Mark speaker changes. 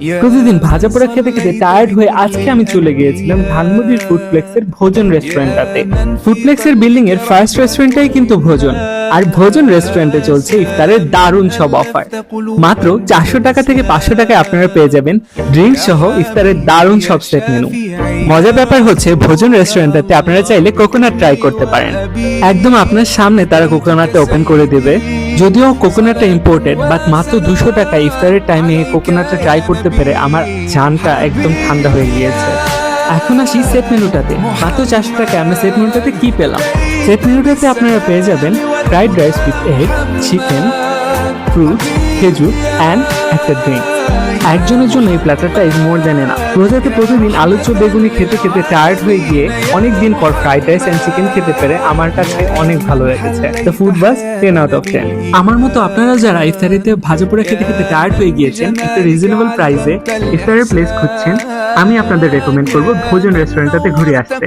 Speaker 1: প্রতিদিন ভাজা পোড়া খেতে খেতে টায়ার্ড হয়ে আজকে আমি চলে গিয়েছিলাম ধানমন্ডির ফুডপ্লেক্সের ভোজন রেস্টুরেন্টটাতে। ফুডপ্লেক্সের বিল্ডিং এর ফার্স্ট রেস্টুরেন্টটাই কিন্তু ভোজন, আর ভোজন রেস্টুরেন্টে চলছে ইফতারের দারুণ সব অফার। মাত্র 400 টাকা থেকে 500 টাকায় আপনারা পেয়ে যাবেন ড্রিঙ্ক সহ ইফতারের দারুণ সব সেট মেনু। মজার ব্যাপার হচ্ছে ভোজন রেস্টুরেন্টটাতে আপনারা চাইলে কোকোনাট ট্রাই করতে পারেন। একদম আপনার সামনে তারা কোকোনাটটা ওপেন করে দেবে। যদিও কোকোনাটটা ইম্পোর্টেড, বাট মাত্র 200 টাকায় ইফতারের টাইমে কোকোনাটটা ট্রাই করতে পেরে আমার জানটা একদম ঠান্ডা হয়ে গিয়েছে। এখন আসি সেট মেনুটাতে। মাত্র 400 টাকায় আমরা সেট মেনুটাতে কি পেলাম? সেট মেনুটাতে আপনারা পেয়ে যাবেন fried rice with egg, chicken, fruit, খেজুর অ্যান্ড একটা ড্রিঙ্ক। একজনের জন্য এই প্ল্যাটারটা ইজ মোর দ্যান এনাফ। রোজাতে প্রতিদিন আলু চপ বেগুনি খেতে খেতে টায়ার্ড হয়ে গিয়ে অনেকদিন পর ফ্রাইড রাইস এন্ড চিকেন খেতে পেরে আমার কাছে অনেক ভালো লেগেছে। The food was 10 out of 10। আমার মতো আপনারা যারা ইফতারিতে ভাজা পোড়া খেতে খেতে টায়ার্ড হয়ে গিয়েছেন, একটা রিজনেবল প্রাইসে ইফতারের প্লেস খুঁজছেন, আমি আপনাদের রেকমেন্ড করবো ভোজন রেস্টুরেন্টটাতে ঘুরে আসতে।